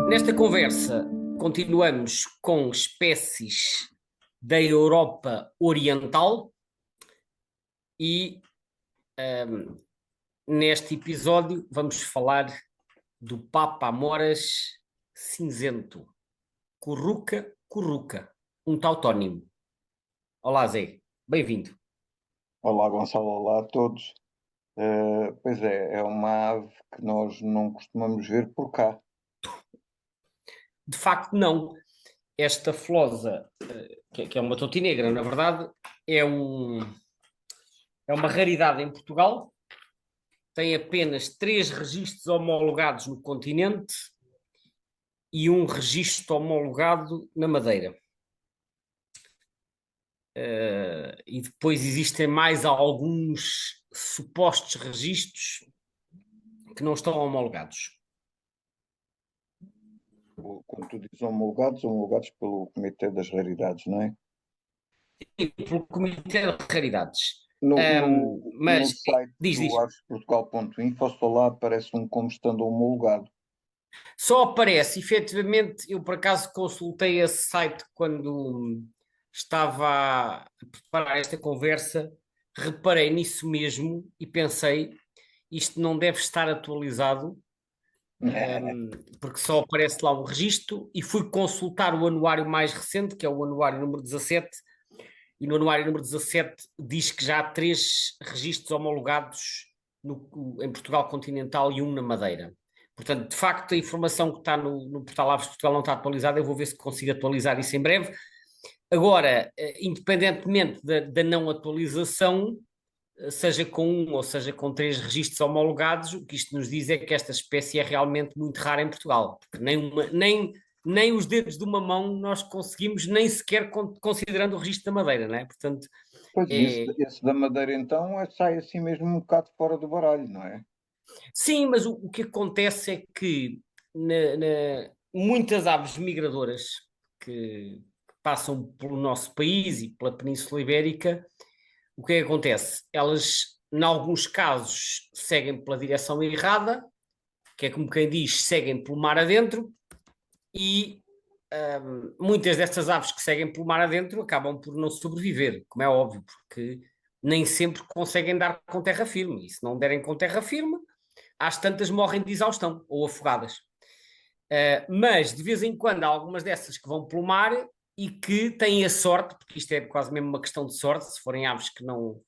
Nesta conversa, continuamos com espécies da Europa Oriental e neste episódio vamos falar do Papa Amoras cinzento, Curruca curruca, um tautónimo. Olá Zé, bem-vindo. Olá, Gonçalo, olá a todos. Pois é uma ave que nós não costumamos ver por cá. De facto não, esta flosa, que é uma totinegra, na verdade, é, é uma raridade em Portugal. Tem apenas 3 registros homologados no continente e um registro homologado na Madeira. E depois existem mais alguns supostos registros que não estão homologados. Quando tu dizes homologados pelo Comitê das Raridades, não é? E pelo Comitê de Raridades. No Mas site do diz. avesportugal.info só lá aparece um como estando homologado. Só aparece, efetivamente, eu por acaso consultei esse site quando estava a preparar esta conversa, reparei nisso mesmo e pensei, isto não deve estar atualizado, porque só aparece lá um registro, e fui consultar o anuário mais recente, que é o anuário número 17, e no anuário número 17 diz que já há 3 registros homologados em Portugal continental e um na Madeira. Portanto, de facto, a informação que está no portal Aves de Portugal não está atualizada. Eu vou ver se consigo atualizar isso em breve. Agora, independentemente da não atualização, seja com um ou seja com 3 registros homologados, o que isto nos diz é que esta espécie é realmente muito rara em Portugal, porque nem os dedos de uma mão nós conseguimos, nem sequer considerando o registro da Madeira, não é? Portanto, Pois, é... esse da Madeira então sai assim mesmo um bocado fora do baralho, não é? Sim, mas o que acontece é que muitas aves migradoras que passam pelo nosso país e pela Península Ibérica, o que é que acontece? Elas, em alguns casos, seguem pela direção errada, que é como quem diz, seguem pelo mar adentro, e muitas destas aves que seguem pelo mar adentro acabam por não sobreviver, como é óbvio, porque nem sempre conseguem dar com terra firme, e se não derem com terra firme, às tantas morrem de exaustão ou afogadas. Mas de vez em quando há algumas dessas que vão pelo mar e que têm a sorte, porque isto é quase mesmo uma questão de sorte, se forem aves que não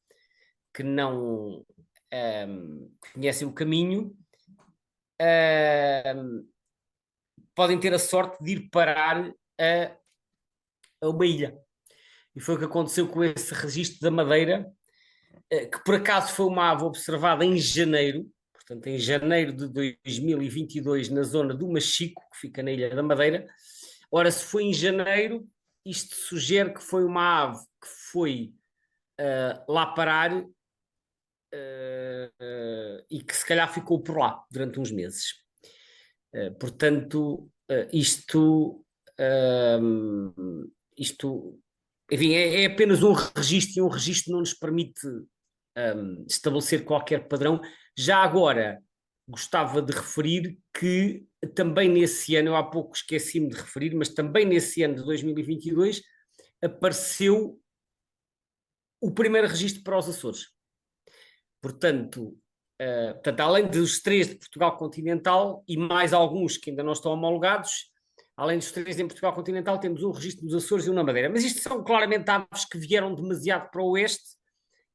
conhecem o caminho, podem ter a sorte de ir parar a uma ilha. E foi o que aconteceu com esse registro da Madeira, que por acaso foi uma ave observada em janeiro, portanto em janeiro de 2022, na zona do Machico, que fica na Ilha da Madeira. Ora, se foi em janeiro, isto sugere que foi uma ave que foi lá parar e que se calhar ficou por lá durante uns meses. Portanto, isto, enfim, é apenas um registro, e um registro não nos permite estabelecer qualquer padrão. Já agora, gostava de referir que também nesse ano, eu há pouco esqueci-me de referir, mas também nesse ano de 2022 apareceu o primeiro registro para os Açores. Portanto, além dos 3 de Portugal continental e mais alguns que ainda não estão homologados, além dos 3 em Portugal continental, temos um registro dos Açores e um na Madeira. Mas isto são claramente aves que vieram demasiado para o oeste,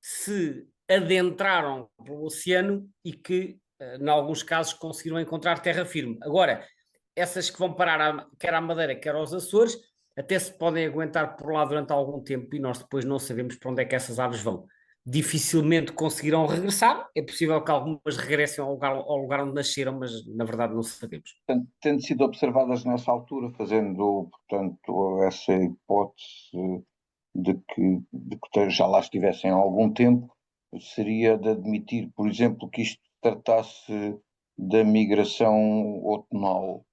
se adentraram pelo oceano e que, em alguns casos, conseguiram encontrar terra firme. Agora, essas que vão parar quer à Madeira, quer aos Açores, até se podem aguentar por lá durante algum tempo e nós depois não sabemos para onde é que essas aves vão. Dificilmente conseguirão regressar. É possível que algumas regressem ao lugar onde nasceram, mas na verdade não sabemos. Portanto, tendo sido observadas nessa altura, fazendo, portanto, essa hipótese de que já lá estivessem há algum tempo, seria de admitir, por exemplo, que isto tratasse da migração outonal.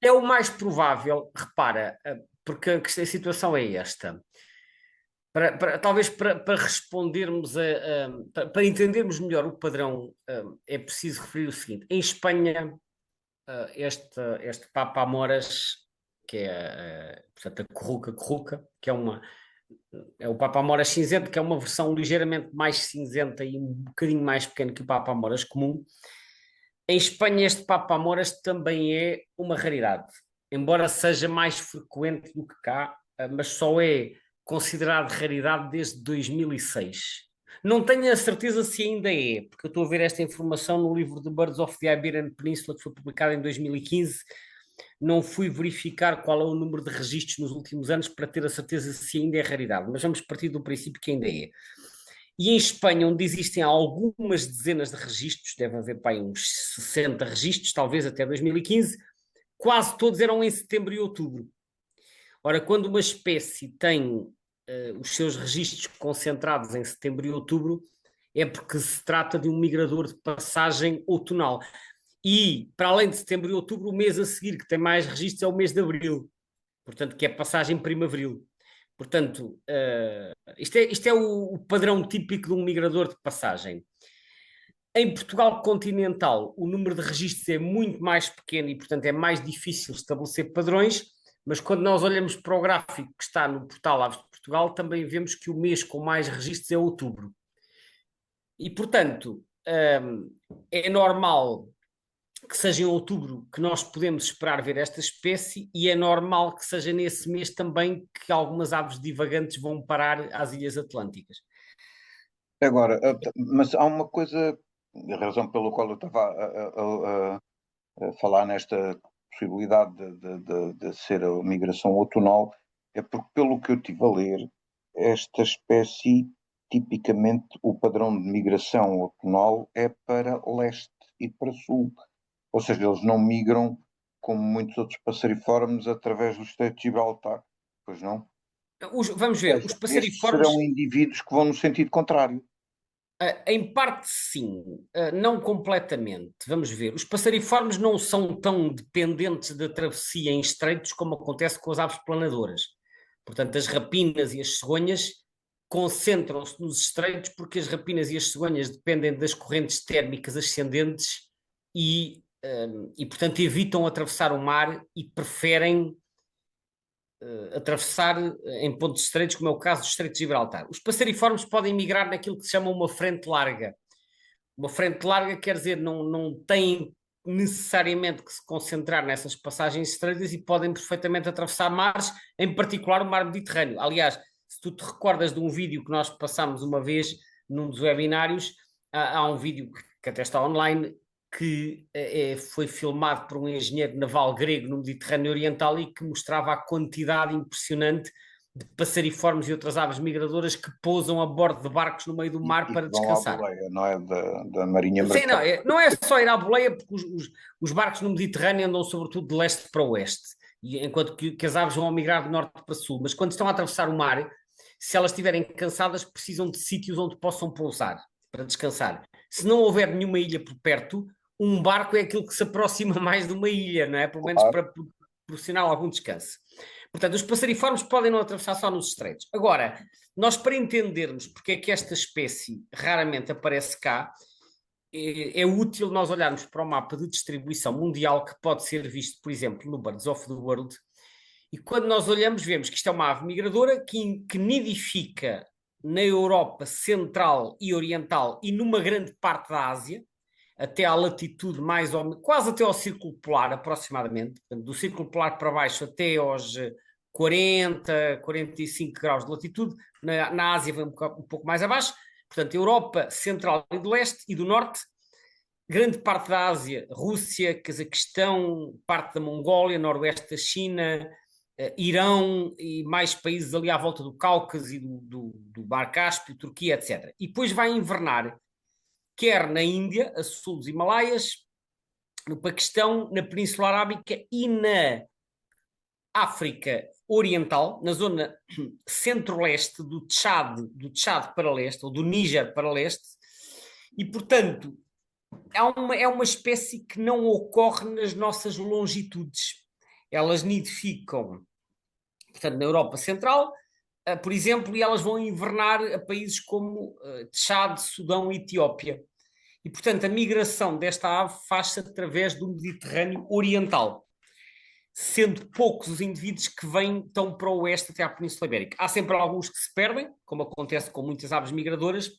É o mais provável, repara, porque a situação é esta. Talvez para respondermos para entendermos melhor o padrão, é preciso referir o seguinte: em Espanha este Papa Amoras, que é, portanto, a Curruca, que é o Papa Amoras cinzento, que é uma versão ligeiramente mais cinzenta e um bocadinho mais pequeno que o Papa Amoras comum. Em Espanha, este Papa Amoras também é uma raridade, embora seja mais frequente do que cá, mas só é considerado raridade desde 2006. Não tenho a certeza se ainda é, porque eu estou a ver esta informação no livro de Birds of the Iberian Peninsula, que foi publicado em 2015. Não fui verificar qual é o número de registros nos últimos anos para ter a certeza se ainda é raridade, mas vamos partir do princípio que ainda é. E em Espanha, onde existem algumas dezenas de registros, deve haver para aí uns 60 registros, talvez até 2015, quase todos eram em setembro e outubro. Ora, quando uma espécie tem os seus registros concentrados em setembro e outubro, é porque se trata de um migrador de passagem outonal. E, para além de setembro e outubro, o mês a seguir que tem mais registros é o mês de abril, portanto, que é passagem primaveril. Portanto, isto é o padrão típico de um migrador de passagem. Em Portugal continental, o número de registros é muito mais pequeno e, portanto, é mais difícil estabelecer padrões, mas quando nós olhamos para o gráfico que está no portal Aves de Portugal, também vemos que o mês com mais registros é outubro. E, portanto, é normal que seja em outubro que nós podemos esperar ver esta espécie e é normal que seja nesse mês também que algumas aves divagantes vão parar às Ilhas Atlânticas. Agora, mas há uma coisa, a razão pela qual eu estava a falar nesta possibilidade de ser a migração outonal, é porque, pelo que eu estive a ler, esta espécie, tipicamente, o padrão de migração outonal é para leste e para sul. Ou seja, eles não migram como muitos outros passeriformes através do Estreito de Gibraltar, pois não? Vamos Ou ver, os seja, estes passeriformes, serão indivíduos que vão no sentido contrário. em parte sim, não completamente. Vamos ver, os passeriformes não são tão dependentes da travessia em estreitos como acontece com as aves planadoras. Portanto, as rapinas e as cegonhas concentram-se nos estreitos porque as rapinas e as cegonhas dependem das correntes térmicas ascendentes e portanto, evitam atravessar o mar e preferem atravessar em pontos estreitos, como é o caso do Estreito de Gibraltar. Os passeriformes podem migrar naquilo que se chama uma frente larga. Uma frente larga quer dizer não têm necessariamente que se concentrar nessas passagens estreitas e podem perfeitamente atravessar mares, em particular o mar Mediterrâneo. Aliás, se tu te recordas de um vídeo que nós passámos uma vez num dos webinários, há um vídeo que até está online, que foi filmado por um engenheiro naval grego no Mediterrâneo Oriental e que mostrava a quantidade impressionante de passeriformes e outras aves migradoras que pousam a bordo de barcos no meio do mar E para que vão à descansar. boleia, não é? Da Marinha Sim, não, Mercante. não é só ir à boleia, porque os barcos no Mediterrâneo andam sobretudo de leste para oeste, enquanto que as aves vão migrar de norte para sul. Mas quando estão a atravessar o mar, se elas estiverem cansadas, precisam de sítios onde possam pousar para descansar. Se não houver nenhuma ilha por perto, um barco é aquilo que se aproxima mais de uma ilha, não é? Pelo menos Claro. para proporcionar algum descanso. Portanto, os passeriformes podem não atravessar só nos estreitos. Agora, nós para entendermos porque é que esta espécie raramente aparece cá, é útil nós olharmos para o mapa de distribuição mundial que pode ser visto, por exemplo, no Birds of the World, e quando nós olhamos vemos que isto é uma ave migradora que nidifica na Europa Central e Oriental e numa grande parte da Ásia, até à latitude mais ou menos, quase até ao Círculo Polar aproximadamente, portanto, do Círculo Polar para baixo até aos 40, 45 graus de latitude, na Ásia vai um pouco mais abaixo, portanto, Europa Central e do Leste e do Norte, grande parte da Ásia, Rússia, Cazaquistão, parte da Mongólia, Noroeste da China, Irão e mais países ali à volta do Cáucaso e do Mar Cáspio, Turquia, etc. E depois vai invernar, quer na Índia, a sul dos Himalaias, no Paquistão, na Península Arábica e na África Oriental, na zona centro-leste do Tchad para leste, ou do Níger para leste, e, portanto, é uma espécie que não ocorre nas nossas longitudes. Elas nidificam, portanto, na Europa Central, por exemplo, e elas vão invernar a países como Tchad, Sudão e Etiópia. E, portanto, a migração desta ave faz-se através do Mediterrâneo Oriental, sendo poucos os indivíduos que vêm tão para o oeste até à Península Ibérica. Há sempre alguns que se perdem, como acontece com muitas aves migradoras,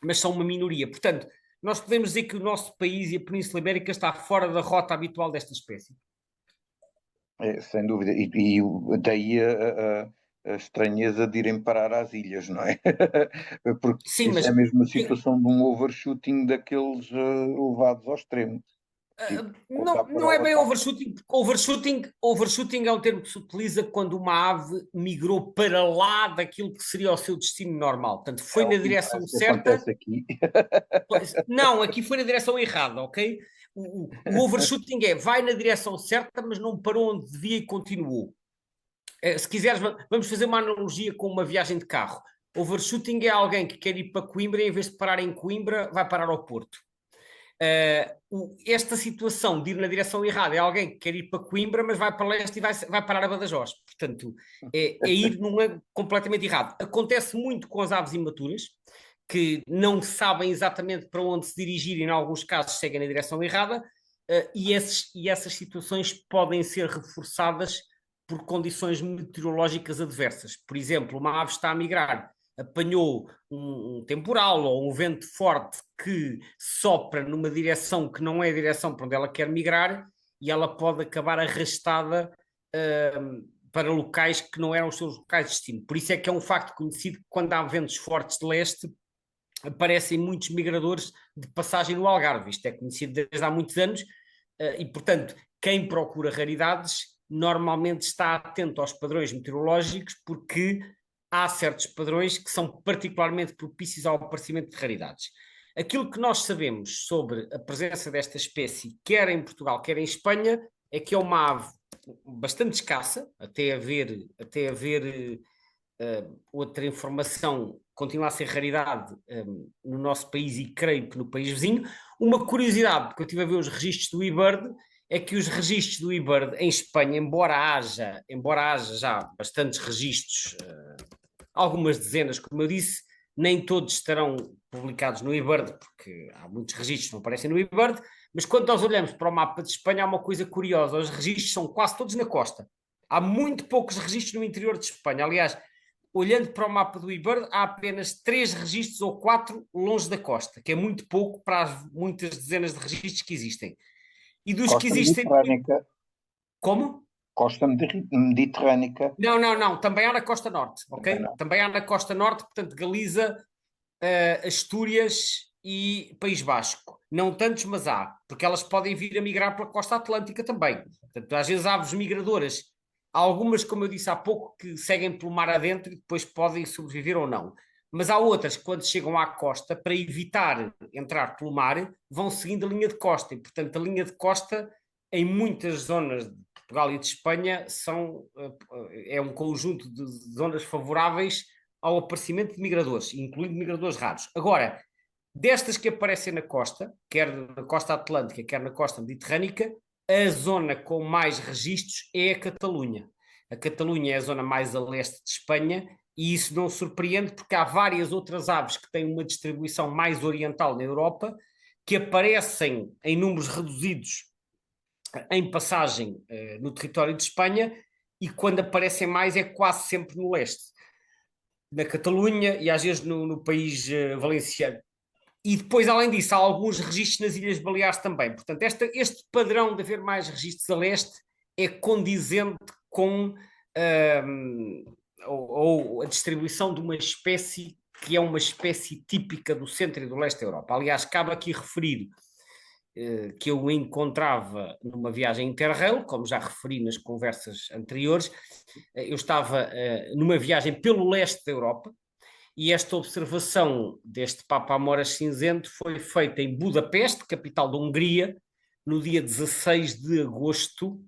mas são uma minoria. Portanto, nós podemos dizer que o nosso país e a Península Ibérica está fora da rota habitual desta espécie. Sem dúvida. E daí a estranheza de irem parar às ilhas, não é? Porque Sim, isso é mas mesmo a situação de um overshooting daqueles levados ao extremo. Tipo, não, não é bem overshooting, porque overshooting é um termo que se utiliza quando uma ave migrou para lá daquilo que seria o seu destino normal. Portanto, É foi o na que direção parece que certa. acontece aqui. Não, aqui foi na direção errada, ok? O overshooting é vai na direção certa, mas não parou onde devia e continuou. Se quiseres, vamos fazer uma analogia com uma viagem de carro. Overshooting é alguém que quer ir para Coimbra e em vez de parar em Coimbra, vai parar ao Porto. Esta situação de ir na direção errada é alguém que quer ir para Coimbra, mas vai para leste e vai parar a Badajoz. Portanto, é ir num é completamente errado. Acontece muito com as aves imaturas, que não sabem exatamente para onde se dirigir e, em alguns casos, seguem na direção errada, e essas situações podem ser reforçadas por condições meteorológicas adversas. Por exemplo, uma ave está a migrar, apanhou um temporal ou um vento forte que sopra numa direção que não é a direção para onde ela quer migrar e ela pode acabar arrastada para locais que não eram os seus locais de destino. Por isso é que é um facto conhecido que quando há ventos fortes de leste aparecem muitos migradores de passagem no Algarve. Isto é conhecido desde há muitos anos e, portanto, quem procura raridades normalmente está atento aos padrões meteorológicos porque há certos padrões que são particularmente propícios ao aparecimento de raridades. Aquilo que nós sabemos sobre a presença desta espécie, quer em Portugal, quer em Espanha, é que é uma ave bastante escassa, até haver outra informação continua a ser raridade no nosso país e creio que no país vizinho. Uma curiosidade, porque eu estive a ver os registros do eBird, é que os registros do eBird em Espanha, embora haja já bastantes registros, algumas dezenas, como eu disse, nem todos estarão publicados no eBird, porque há muitos registros que não aparecem no eBird, mas quando nós olhamos para o mapa de Espanha, há uma coisa curiosa, os registros são quase todos na costa. Há muito poucos registros no interior de Espanha. Aliás, olhando para o mapa do eBird, há apenas 3 registros ou 4 longe da costa, que é muito pouco para as muitas dezenas de registros que existem. E dos que Costa existem... mediterrânica. Como? Costa mediterrânica. Não, não, não. Também há na costa norte, Também ok? não. Também há na costa norte, portanto, Galiza, Astúrias e País Basco. Não tantos, mas há, porque elas podem vir a migrar pela costa atlântica também. Portanto, às vezes aves migradoras, há algumas, como eu disse há pouco, que seguem pelo mar adentro e depois podem sobreviver ou não. Mas há outras que, quando chegam à costa, para evitar entrar pelo mar, vão seguindo a linha de costa. E, portanto, a linha de costa, em muitas zonas de Portugal e de Espanha, é um conjunto de zonas favoráveis ao aparecimento de migradores, incluindo migradores raros. Agora, destas que aparecem na costa, quer na costa atlântica, quer na costa mediterrânica, a zona com mais registros é a Catalunha. A Catalunha é a zona mais a leste de Espanha e isso não surpreende porque há várias outras aves que têm uma distribuição mais oriental na Europa que aparecem em números reduzidos em passagem no território de Espanha e quando aparecem mais é quase sempre no leste, na Catalunha e às vezes no país valenciano. E depois, além disso, há alguns registros nas Ilhas Baleares também. Portanto, este padrão de haver mais registros a leste é condizente com ou a distribuição de uma espécie que é uma espécie típica do centro e do leste da Europa. Aliás, cabe aqui referir que eu encontrava numa viagem Interrail, como já referi nas conversas anteriores, eu estava numa viagem pelo leste da Europa, e esta observação deste Papa Amoras cinzento foi feita em Budapeste, capital da Hungria, no dia 16 de agosto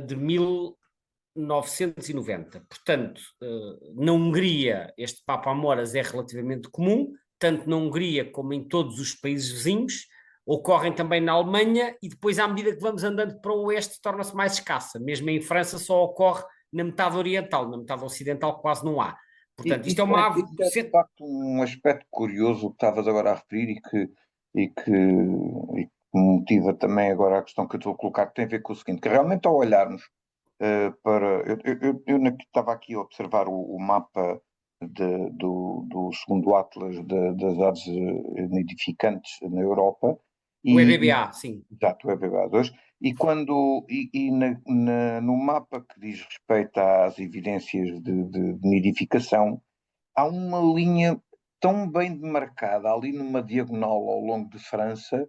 de 1990. Portanto, na Hungria, este Papa Amoras é relativamente comum, tanto na Hungria como em todos os países vizinhos, ocorrem também na Alemanha e depois, à medida que vamos andando para o oeste, torna-se mais escassa. Mesmo em França só ocorre na metade oriental, na metade ocidental quase não há. Portanto, isto é uma ave Isso é de facto um aspecto curioso que estavas agora a referir e que e que motiva também agora a questão que eu estou a colocar, que tem a ver com o seguinte, que realmente ao olharmos para. Estava aqui a observar o mapa do segundo Atlas das aves nidificantes na Europa, O e, EBBA, sim. exato, o EBA2, no mapa que diz respeito às evidências de nidificação, há uma linha tão bem demarcada ali numa diagonal ao longo de França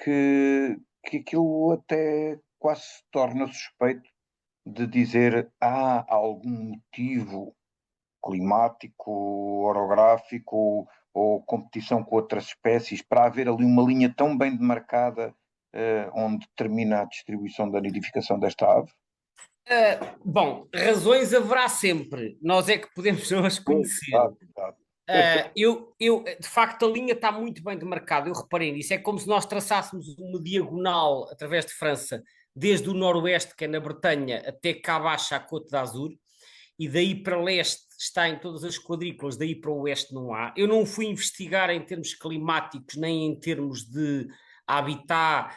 que aquilo até quase se torna suspeito de dizer há algum motivo climático, orográfico ou competição com outras espécies para haver ali uma linha tão bem demarcada onde termina a distribuição da nidificação desta ave? Bom, razões haverá sempre, nós é que podemos não as Pois, conhecer. exato, exato. De facto, a linha está muito bem demarcada, eu reparei nisso. É como se nós traçássemos uma diagonal através de França, desde o noroeste, que é na Bretanha, até cá abaixo à Côte d'Azur, e daí para leste está em todas as quadrículas, daí para o oeste não há. Eu não fui investigar em termos climáticos, nem em termos de habitat,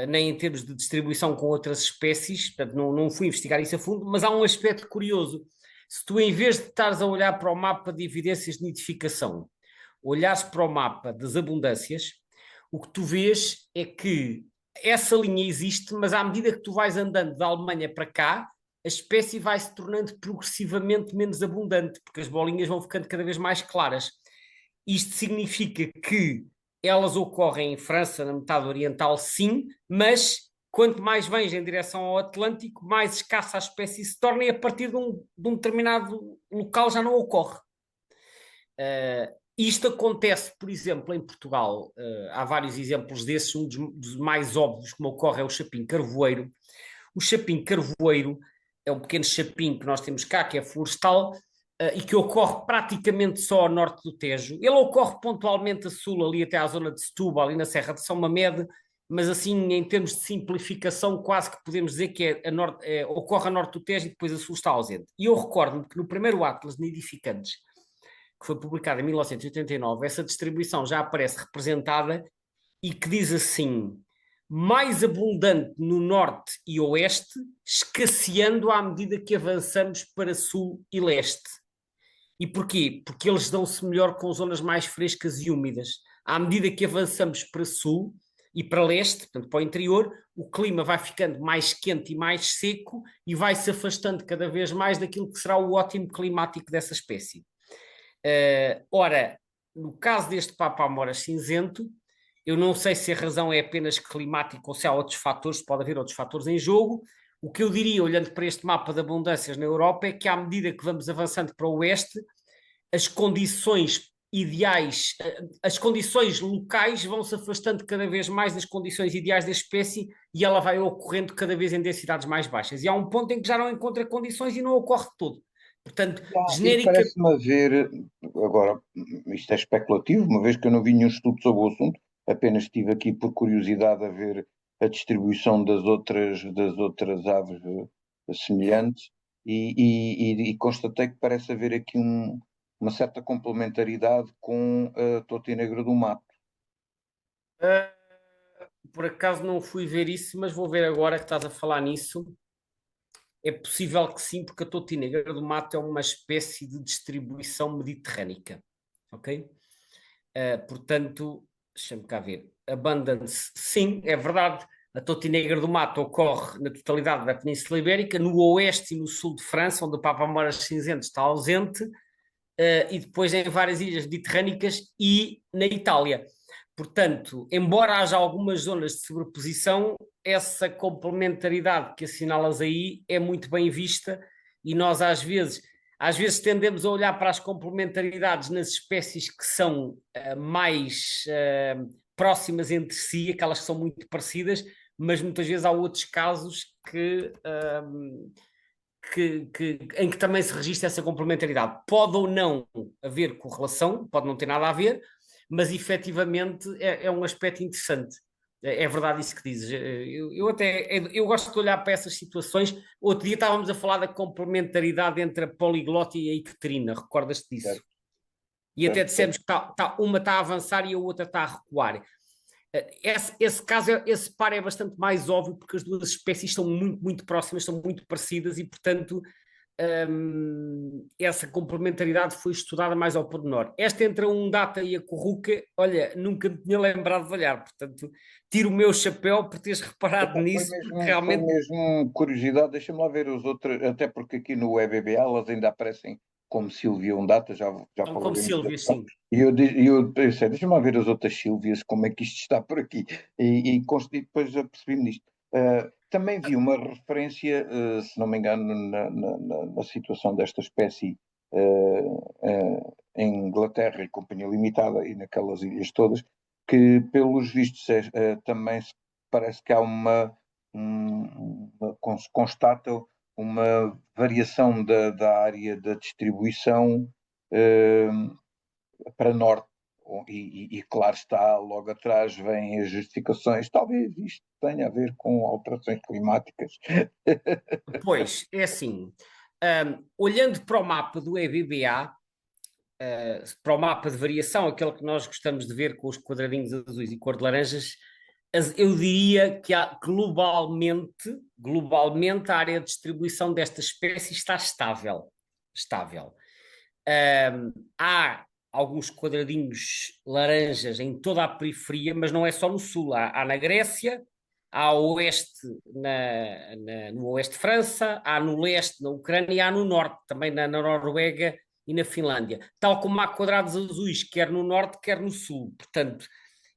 nem em termos de distribuição com outras espécies, portanto, não fui investigar isso a fundo, mas há um aspecto curioso. Se tu, em vez de estares a olhar para o mapa de evidências de nidificação, olhares para o mapa das abundâncias, o que tu vês é que essa linha existe, mas à medida que tu vais andando da Alemanha para cá, a espécie vai se tornando progressivamente menos abundante, porque as bolinhas vão ficando cada vez mais claras. Isto significa que elas ocorrem em França, na metade oriental, sim, mas quanto mais vens em direção ao Atlântico, mais escassa a espécie se torna e a partir de um determinado local já não ocorre. Isto acontece, por exemplo, em Portugal, há vários exemplos desses, um dos mais óbvios como ocorre é o chapim-carvoeiro. O chapim-carvoeiro é um pequeno chapim que nós temos cá, que é florestal, e que ocorre praticamente só ao norte do Tejo. Ele ocorre pontualmente a sul, ali até à zona de Setúbal, ali na Serra de São Mamede, mas assim, em termos de simplificação, quase que podemos dizer que ocorre a norte do Tejo e depois a sul está ausente. E eu recordo-me que no primeiro Atlas de Nidificantes, que foi publicado em 1989, essa distribuição já aparece representada e que diz assim: mais abundante no norte e oeste, escasseando à medida que avançamos para sul e leste. E porquê? Porque eles dão-se melhor com zonas mais frescas e úmidas. À medida que avançamos para sul e para leste, portanto para o interior, o clima vai ficando mais quente e mais seco e vai se afastando cada vez mais daquilo que será o ótimo climático dessa espécie. Ora, no caso deste Papa-Amoras cinzento, eu não sei se a razão é apenas climática ou se há outros fatores, pode haver outros fatores em jogo. O que eu diria, olhando para este mapa de abundâncias na Europa, é que à medida que vamos avançando para o oeste, as condições ideais, as condições locais vão se afastando cada vez mais das condições ideais da espécie e ela vai ocorrendo cada vez em densidades mais baixas. E há um ponto em que já não encontra condições e não ocorre de todo. Portanto, E genérica. parece-me haver, agora, isto é especulativo, uma vez que eu não vi nenhum estudo sobre o assunto, apenas estive aqui por curiosidade a ver a distribuição das outras aves semelhantes e constatei que parece haver aqui uma certa complementaridade com a toti negra do mato. Por acaso não fui ver isso, mas vou ver agora que estás a falar nisso. É possível que sim, porque a toti negra do mato é uma espécie de distribuição mediterrânica, ok? Portanto, deixa-me cá ver. Abundance, sim, é verdade. A toti negra do mato ocorre na totalidade da Península Ibérica, no oeste e no sul de França, onde o Papa-Amoras cinzento está ausente, e depois em várias ilhas mediterrânicas e na Itália. Portanto, embora haja algumas zonas de sobreposição, essa complementaridade que assinalas aí é muito bem vista e nós às vezes tendemos a olhar para as complementaridades nas espécies que são mais próximas entre si, aquelas que são muito parecidas, mas muitas vezes há outros casos em que também se registra essa complementaridade. Pode ou não haver correlação, pode não ter nada a ver, mas efetivamente é um aspecto interessante. É verdade isso que dizes. Eu gosto de olhar para essas situações. Outro dia estávamos a falar da complementaridade entre a poliglota e a ecterina, recordas-te disso? Certo, E até certo, certo. dissemos que uma está a avançar e a outra está a recuar. Esse caso, esse par é bastante mais óbvio porque as duas espécies são muito, muito próximas, são muito parecidas e, portanto, essa complementaridade foi estudada mais ao pormenor. Esta entre a undata e a curruca, olha, nunca me tinha lembrado de olhar, portanto, tiro o meu chapéu por teres reparado Epá, nisso, porque foi realmente mesmo curiosidade, deixa-me lá ver os outros, até porque aqui no EBBA elas ainda aparecem como Silvia Undata, já são como falaremos Sílvias, disso. sim. E eu pensei, deixa-me lá ver as outras Silvias, como é que isto está por aqui. E depois apercebi-me nisto. Também vi uma referência, se não me engano, na situação desta espécie em Inglaterra e Companhia Limitada e naquelas ilhas todas, que pelos vistos também parece que há se constata uma variação da área da distribuição eh, para norte. E claro está, logo atrás vêm as justificações. Talvez isto tenha a ver com alterações climáticas. Pois, é assim, olhando para o mapa do EBBA, para o mapa de variação, aquele que nós gostamos de ver com os quadradinhos azuis e cor de laranjas, eu diria que globalmente a área de distribuição desta espécie está estável. Estável. Há alguns quadradinhos laranjas em toda a periferia, mas não é só no sul. Há na Grécia, há ao oeste, no oeste de França, há no leste, na Ucrânia, e há no norte, também na Noruega e na Finlândia. Tal como há quadrados azuis, quer no norte, quer no sul. Portanto,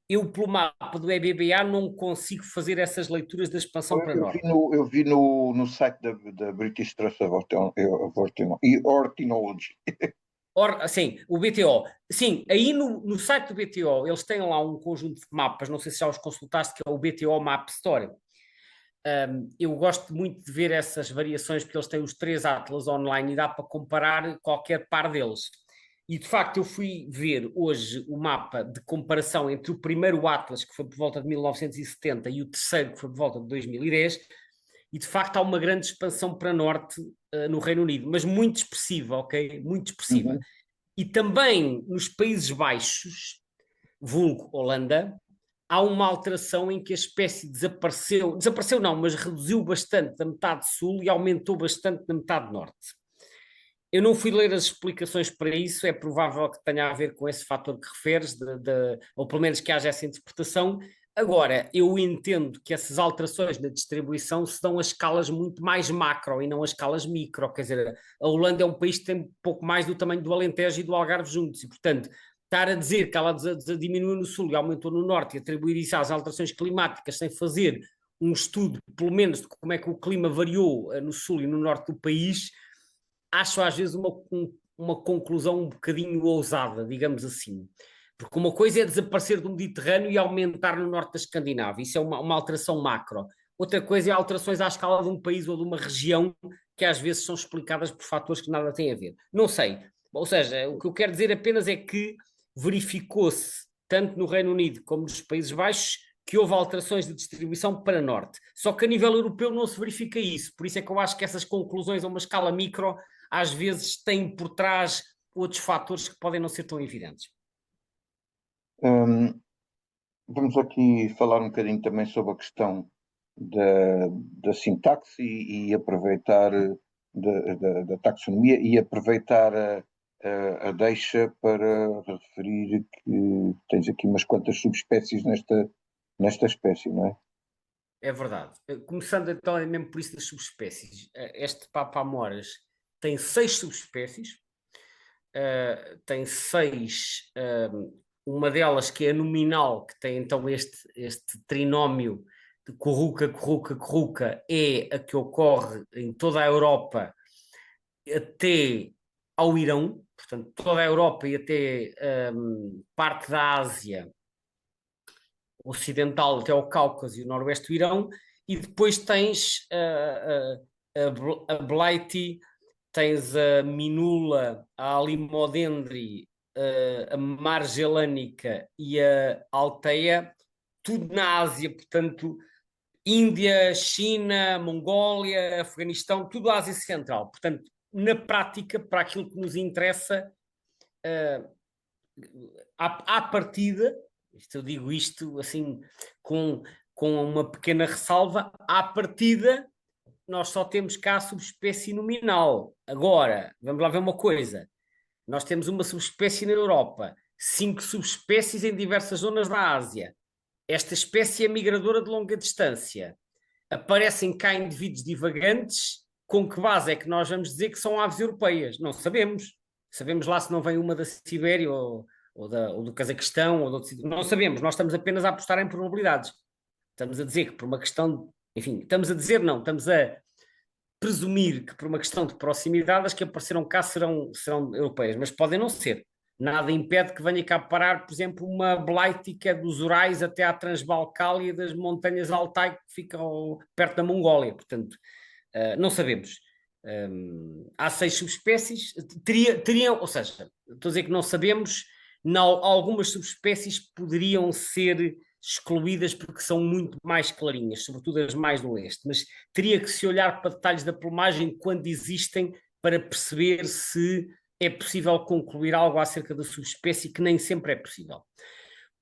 eu, pelo mapa do EBBA, não consigo fazer essas leituras da expansão para Eu vi norte. no site da British Trust of Ornithology. Sim, o BTO. Sim, aí no site do BTO eles têm lá um conjunto de mapas, não sei se já os consultaste, que é o BTO Map Story. Eu gosto muito de ver essas variações porque eles têm os três atlas online e dá para comparar qualquer par deles. E de facto eu fui ver hoje o mapa de comparação entre o primeiro atlas, que foi por volta de 1970, e o terceiro, que foi por volta de 2010, e de facto há uma grande expansão para norte no Reino Unido, mas muito expressiva, ok? Muito expressiva. Uhum. E também nos Países Baixos, vulgo Holanda, há uma alteração em que a espécie desapareceu não, mas reduziu bastante da metade sul e aumentou bastante na metade norte. Eu não fui ler as explicações para isso, é provável que tenha a ver com esse fator que referes, ou pelo menos que haja essa interpretação. Agora, eu entendo que essas alterações na distribuição se dão a escalas muito mais macro e não a escalas micro. Quer dizer, a Holanda é um país que tem pouco mais do tamanho do Alentejo e do Algarve juntos, e, portanto, estar a dizer que ela diminuiu no sul e aumentou no norte e atribuir isso às alterações climáticas sem fazer um estudo, pelo menos, de como é que o clima variou no sul e no norte do país, acho às vezes uma conclusão um bocadinho ousada, digamos assim. Porque uma coisa é desaparecer do Mediterrâneo e aumentar no norte da Escandinávia, isso é uma alteração macro. Outra coisa é alterações à escala de um país ou de uma região que às vezes são explicadas por fatores que nada têm a ver. Não sei. Ou seja, o que eu quero dizer apenas é que verificou-se, tanto no Reino Unido como nos Países Baixos, que houve alterações de distribuição para norte. Só que a nível europeu não se verifica isso. Por isso é que eu acho que essas conclusões a uma escala micro às vezes têm por trás outros fatores que podem não ser tão evidentes. Vamos aqui falar um bocadinho também sobre a questão da sintaxe e aproveitar da taxonomia e aproveitar a deixa para referir que tens aqui umas quantas subespécies nesta espécie, não é? É verdade. Começando então é mesmo por isso das subespécies. Este Papamoras tem 6 subespécies, tem 6, uma delas que é a nominal, que tem então este trinómio de corruca, corruca, corruca, é a que ocorre em toda a Europa até ao Irão, portanto, toda a Europa e até parte da Ásia Ocidental até ao Cáucaso e o Noroeste do Irão, e depois tens a Blighty, tens a Minula, a Alimodendri, a Margelânica e a Alteia, tudo na Ásia, portanto, Índia, China, Mongólia, Afeganistão, tudo a Ásia Central. Portanto, na prática, para aquilo que nos interessa, à partida, Isto, eu digo isto assim com uma pequena ressalva, à partida nós só temos cá a subespécie nominal. Agora, vamos lá ver uma coisa, nós temos uma subespécie na Europa, 5 subespécies em diversas zonas da Ásia. Esta espécie é migradora de longa distância. Aparecem cá indivíduos divagantes, com que base é que nós vamos dizer que são aves europeias? Não sabemos. Sabemos lá se não vem uma da Sibéria ou do Cazaquistão, ou de outro sítio. Não sabemos, nós estamos apenas a apostar em probabilidades. Estamos a dizer que por uma questão, enfim, estamos a dizer não, estamos a presumir que por uma questão de proximidade as que apareceram cá serão europeias, mas podem não ser. Nada impede que venha cá parar, por exemplo, uma Bleitica dos Urais até à Transbaicália das montanhas Altai que ficam perto da Mongólia. Portanto, não sabemos. Há 6 subespécies, teriam, ou seja, estou a dizer que não sabemos, não, algumas subespécies poderiam ser excluídas porque são muito mais clarinhas, sobretudo as mais do leste, mas teria que se olhar para detalhes da plumagem quando existem para perceber se é possível concluir algo acerca da subespécie, que nem sempre é possível.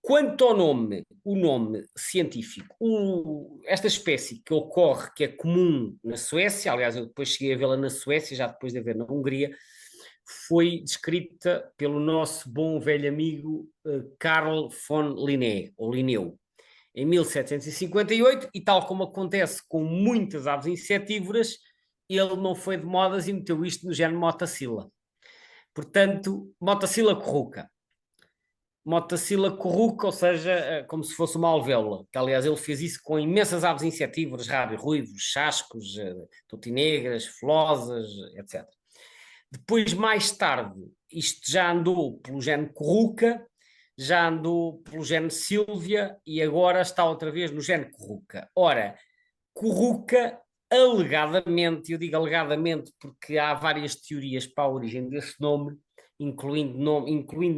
Quanto ao nome, o nome científico, esta espécie que ocorre, que é comum na Suécia, aliás, eu depois cheguei a vê-la na Suécia, já depois de a ver na Hungria, foi descrita pelo nosso bom velho amigo Carl von Linné, ou Linneu, em 1758, e tal como acontece com muitas aves insetívoras, ele não foi de modas e meteu isto no género Motacilla. Portanto, Motacilla corruca. Motacilla corruca, ou seja, como se fosse uma alvéola, que aliás ele fez isso com imensas aves insetívoras, ruivos, chascos, totinegras, flosas, etc. Depois, mais tarde, isto já andou pelo género corruca, já andou pelo género Sílvia e agora está outra vez no género corruca. Ora, corruca, alegadamente, eu digo alegadamente porque há várias teorias para a origem desse nome, incluindo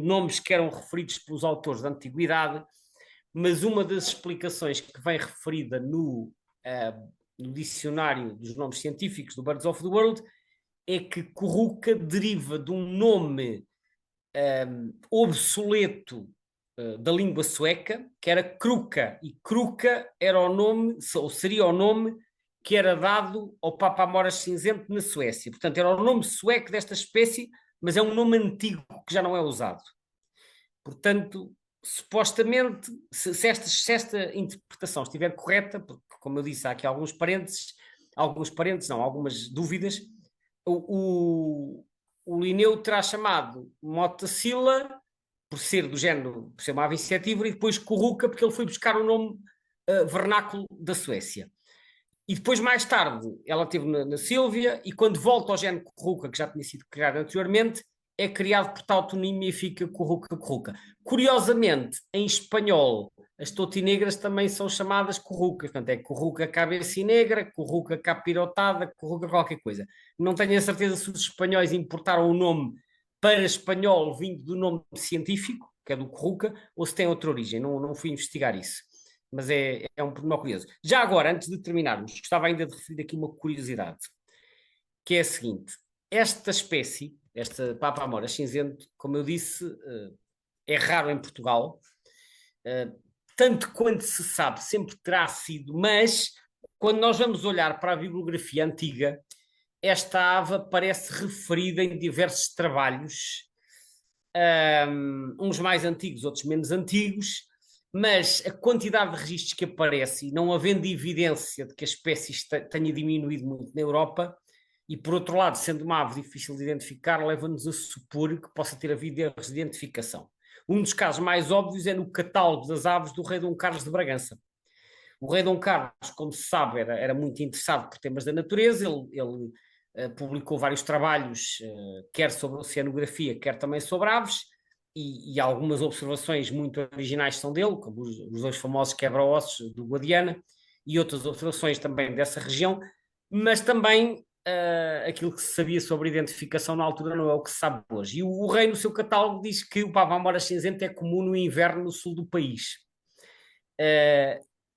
nomes que eram referidos pelos autores da antiguidade, mas uma das explicações que vem referida no dicionário dos nomes científicos do Birds of the World é que corruca deriva de um nome obsoleto da língua sueca, que era Kruka, e Kruka era o nome, ou seria o nome que era dado ao Papamoras cinzento na Suécia. Portanto, era o nome sueco desta espécie, mas é um nome antigo que já não é usado. Portanto, supostamente, se esta interpretação estiver correta, porque, como eu disse, há aqui algumas dúvidas, o Linneu terá chamado Motacilla por ser do género, por ser uma ave insetívora, e depois Corruca porque ele foi buscar o nome vernáculo da Suécia. E depois, mais tarde, ela esteve na Sílvia, e quando volta ao género Corruca, que já tinha sido criado anteriormente, é criado por tautonímia e fica Corruca. Curiosamente, em espanhol, as totinegras também são chamadas corrucas, portanto é Corruca cabeça-negra, Corruca capirotada, Corruca qualquer coisa. Não tenho a certeza se os espanhóis importaram o nome para espanhol vindo do nome científico, que é do Corruca, ou se tem outra origem, não fui investigar isso. Mas é um pormenor curioso. Já agora, antes de terminarmos, gostava ainda de referir aqui uma curiosidade, que é a seguinte: esta espécie, esta Papamoras cinzento, como eu disse, é raro em Portugal, tanto quanto se sabe, sempre terá sido, mas quando nós vamos olhar para a bibliografia antiga, esta ave aparece referida em diversos trabalhos, uns mais antigos, outros menos antigos, mas a quantidade de registros que aparece, e não havendo evidência de que a espécie tenha diminuído muito na Europa, e por outro lado, sendo uma ave difícil de identificar, leva-nos a supor que possa ter havido erros de identificação. Um dos casos mais óbvios é no catálogo das aves do rei Dom Carlos de Bragança. O rei Dom Carlos, como se sabe, era muito interessado por temas da natureza, ele publicou vários trabalhos, quer sobre oceanografia, quer também sobre aves, e algumas observações muito originais são dele, como os 2 famosos quebra-ossos do Guadiana, e outras observações também dessa região, mas também aquilo que se sabia sobre identificação na altura não é o que se sabe hoje. E o rei, no seu catálogo, diz que o Papamoras cinzento é comum no inverno no sul do país.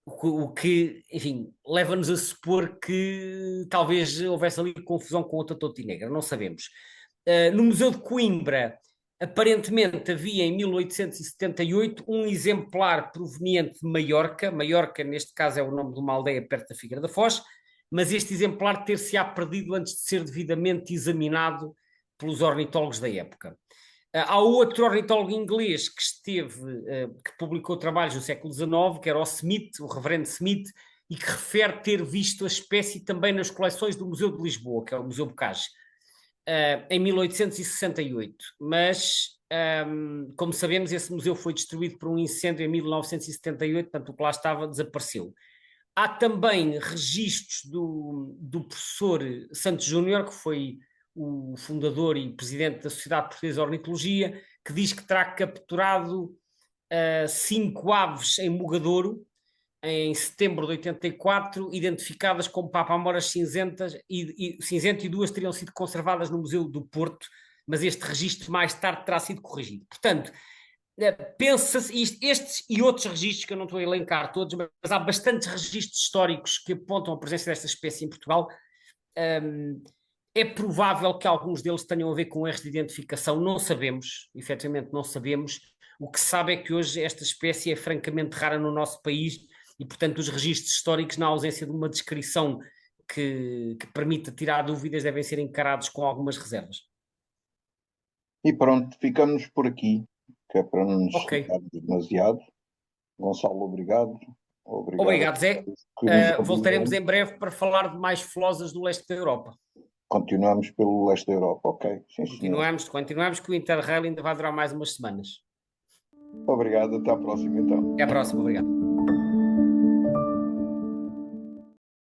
O que, enfim, leva-nos a supor que talvez houvesse ali confusão com outra totinegra, não sabemos. No Museu de Coimbra Aparentemente havia em 1878 um exemplar proveniente de Maiorca. Maiorca, neste caso, é o nome de uma aldeia perto da Figueira da Foz, mas este exemplar ter-se-á perdido antes de ser devidamente examinado pelos ornitólogos da época. Há outro ornitólogo inglês que que publicou trabalhos no século XIX, que era o Smith, o reverendo Smith, e que refere ter visto a espécie também nas coleções do Museu de Lisboa, que é o Museu Bocage, em 1868. Mas, como sabemos, esse museu foi destruído por um incêndio em 1978, portanto, o que lá estava desapareceu. Há também registros do professor Santos Júnior, que foi o fundador e presidente da Sociedade Portuguesa de Ornitologia, que diz que terá capturado 5 aves em Mogadouro, em setembro de 84, identificadas como papamoras cinzentas, cinzento, e 2 teriam sido conservadas no Museu do Porto, mas este registro mais tarde terá sido corrigido. Portanto, pensa-se, estes e outros registros que eu não estou a elencar todos, mas há bastantes registros históricos que apontam a presença desta espécie em Portugal. É provável que alguns deles tenham a ver com erros de identificação, não sabemos, efetivamente não sabemos. O que se sabe é que hoje esta espécie é francamente rara no nosso país e, portanto, os registros históricos, na ausência de uma descrição que permita tirar dúvidas, devem ser encarados com algumas reservas. E pronto, ficamos por aqui, que é para não nos Ok. esticarmos demasiado. Gonçalo, obrigado. Obrigado a Obrigado, Zé. todos que nos Voltaremos ouviram. em breve para falar de mais flosas do leste da Europa. Continuamos pelo leste da Europa. Ok, sim, senhor. Continuamos que o Interrail ainda vai durar mais umas semanas. Obrigado, até à próxima então. Até à próxima, obrigado.